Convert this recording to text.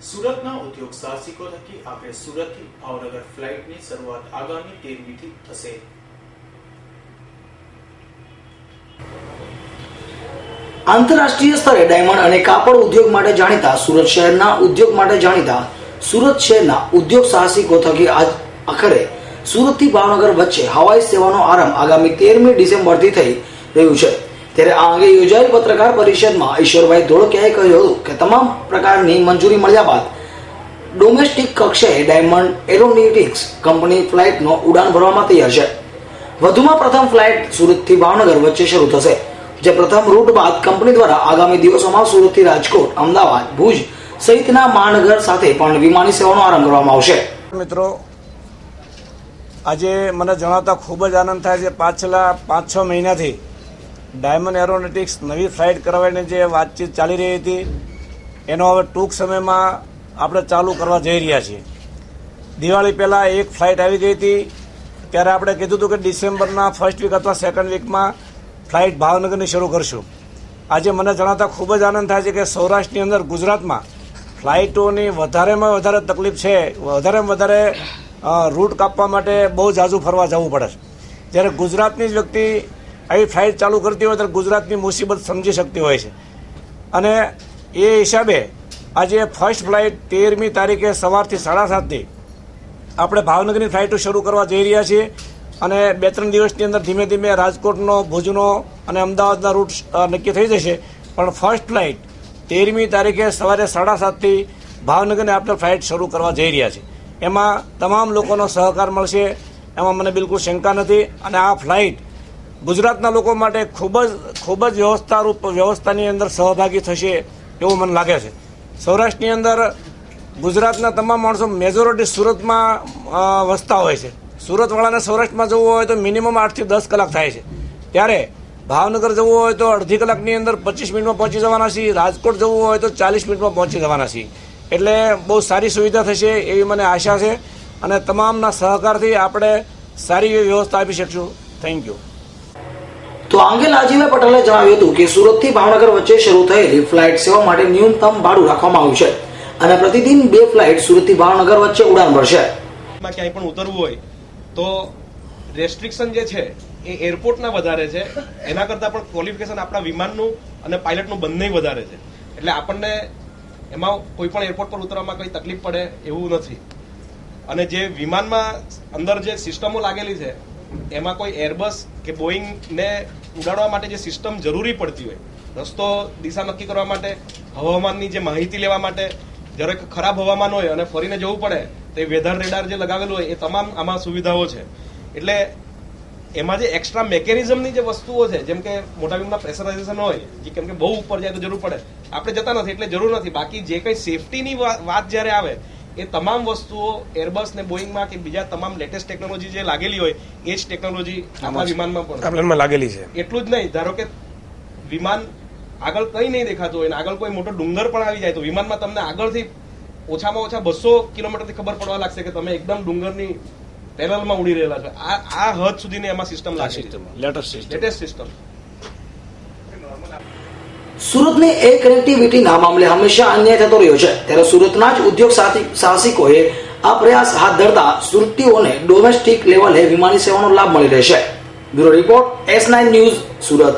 સુરતના ઉદ્યોગ સાહસિકો થકી આપણે સુરતથી ભાવનગર ફ્લાઇટની શરૂઆત આગામી 13મી થી થશે। આંતરરાષ્ટ્રીય સ્તરે ડાયમંડ અને કાપડ ઉદ્યોગ માટે જાણીતા સુરત શહેરના ઉદ્યોગ માટે જાણીતા સુરત શહેરના ઉદ્યોગ સાહસિકો થકી આજ આખરે સુરતથી ભાવનગર વચ્ચે હવાઈ સેવાનો આરંભ આગામી 13મી ડિસેમ્બરથી થઈ રહ્યું છે। ત્યારે આ અંગે યોજાયેલ પત્રકાર પરિષદમાં ઈશ્વરભાઈ ધોળકિયાએ કહ્યું હતું કે તમામ પ્રકારની મંજૂરી મળ્યા બાદ ડોમેસ્ટિક કક્ષાએ ડાયમંડ એરોનોટિક્સ કંપની ફ્લાઇટનો ઉડાન ભરવામાં તૈયાર છે। વધુમાં પ્રથમ ફ્લાઇટ સુરતથી ભાવનગર વચ્ચે શરૂ થશે, જે પ્રથમ રૂટ બાદ કંપની દ્વારા આગામી દિવસોમાં સુરતથી રાજકોટ, અમદાવાદ, ભુજ સહિતના મહાનગર સાથે પણ વિમાની સેવાનો આરંભ કરવામાં આવશે। મિત્રો, આજે મને જણાવતા ખૂબ જ આનંદ થાય છે। પાછલા 5-6 મહિનાથી ડાયમંડ એરોનોટિક્સ નવી ફ્લાઇટ કરવાની જે વાતચીત ચાલી રહી હતી એનો હવે ટૂંક સમયમાં આપણે ચાલુ કરવા જઈ રહ્યા છીએ। દિવાળી પહેલાં એક ફ્લાઇટ આવી ગઈ હતી, ત્યારે આપણે કીધું હતું કે ડિસેમ્બરના ફર્સ્ટ વીક અથવા સેકન્ડ વીકમાં ફ્લાઇટ ભાવનગરની શરૂ કરશું। આજે મને જણાવતા ખૂબ જ આનંદ થાય છે કે સૌરાષ્ટ્રની અંદર ગુજરાતમાં ફ્લાઇટોની વધારેમાં વધારે તકલીફ છે। વધારેમાં વધારે રૂટ કાપવા માટે બહુ ઝાઝું ફરવા જવું પડે છે। જ્યારે ગુજરાતની જ વ્યક્તિ આવી ફ્લાઇટ ચાલુ કરતી હોય ત્યારે ગુજરાતની મુસીબત સમજી શકતી હોય છે, અને એ હિસાબે આજે ફર્સ્ટ ફ્લાઇટ 13મી તારીખે સવારથી 7:30થી આપણે ભાવનગરની ફ્લાઇટો શરૂ કરવા જઈ રહ્યા છીએ, અને 2-3 દિવસની અંદર ધીમે ધીમે રાજકોટનો, ભુજનો અને અમદાવાદના રૂટ નક્કી થઈ જશે। પણ ફર્સ્ટ ફ્લાઇટ 13મી તારીખે સવારે 7:30થી ભાવનગરની આપણે ફ્લાઇટ શરૂ કરવા જઈ રહ્યા છીએ। એમાં તમામ લોકોનો સહકાર મળશે, એમાં મને બિલકુલ શંકા નથી। અને આ ફ્લાઇટ ગુજરાતના લોકો માટે ખૂબ જ વ્યવસ્થાની અંદર સહભાગી થશે એવું મને લાગે છે। સૌરાષ્ટ્રની અંદર ગુજરાતના તમામ માણસો મેજોરિટી સુરતમાં વસતા હોય છે। સુરતવાળાને સૌરાષ્ટ્રમાં જવું હોય તો મિનિમમ 8 થી 10 કલાક થાય છે, ત્યારે ભાવનગર જવું હોય તો અડધી કલાકની અંદર 25 મિનિટમાં પહોંચી જવાના છીએ, રાજકોટ જવું હોય તો 40 મિનિટમાં પહોંચી જવાના છીએ। એટલે બહુ સારી સુવિધા થશે એવી મને આશા છે, અને તમામના સહકારથી આપણે સારી એવી વ્યવસ્થા આપી શકશું। Thank you. તો આ અંગે લાલજીભાઈ પટેલે જણાવ્યું હતું કે સુરતથી ભાવનગર વચ્ચે શરૂ થયેલી ફ્લાઇટ સેવા માટે ન્યૂનતમ ભાડું રાખવામાં આવ્યું છે, અને પ્રતિદિન 2 ફ્લાઇટ સુરતથી ભાવનગર વચ્ચે ઉડાન ભરશે। ક્યાંય પણ ઉતરવું હોય તો રેસ્ટ્રિક્શન જે છે એ એરપોર્ટના વધારે છે, એના કરતાં પણ ક્વોલિફિકેશન આપણા વિમાનનું અને પાયલટનું બંને વધારે છે। એટલે આપણને એમાં કોઈ પણ એરપોર્ટ પર ઉતરવામાં કોઈ તકલીફ પડે એવું નથી। અને જે વિમાનમાં અંદર જે સિસ્ટમો લાગેલી છે એમાં કોઈ એરબસ કે બોઈંગને ઉડાડવા માટે જે સિસ્ટમ જરૂરી પડતી હોય, રસ્તો દિશા નક્કી કરવા માટે, હવામાનની જે માહિતી લેવા માટે, જ્યારે ખરાબ હવામાન હોય અને ફરીને જવું પડે તો એ વેધર રેડાર જે લગાવેલું હોય એ તમામ આમાં સુવિધાઓ છે। એટલે એમાં જે એક્સ્ટ્રા મેકેનિઝમની જે વસ્તુઓ છે, જેમ કે મોટા વિમાનના પ્રેશરાઇઝેશન હોય, કેમ કે બહુ ઉપર જાય તો જરૂર પડે, આપણે જતા નથી એટલે જરૂર નથી। બાકી જે કંઈ સેફટીની વાત જ્યારે આવે એ તમામ વસ્તુઓ એરબસ ને બોઈંગમાં કે બીજા તમામ લેટેસ્ટ ટેકનોલોજી જે લાગેલી હોય એ જ ટેકનોલોજી આપણા વિમાનમાં પણ લાગેલી છે। એટલું જ નહીં, ધારો કે વિમાન આગળ કંઈ નહીં દેખાતું હોય ને આગળ કોઈ મોટો ડુંગર પણ આવી જાય તો વિમાનમાં તમને આગળથી ઓછામાં ઓછા 200 કિલોમીટરથી ખબર પડવા લાગશે કે તમે એકદમ ડુંગરની પેનલમાં ઉડી રહેલા છો। આ હદ સુધીની એમાં સિસ્ટમ લાગેલી છે, લેટેસ્ટ સિસ્ટમ। સુરતની એ કનેક્ટિવિટીના મામલે હંમેશા અન્યાય થતો રહ્યો છે, ત્યારે સુરતના જ ઉદ્યોગ સાહસિકોએ આ પ્રયાસ હાથ ધરતા સુરતીઓને ડોમેસ્ટિક લેવલે વિમાની સેવાનો લાભ મળી રહેશે। Bureau report S9 news, Surat.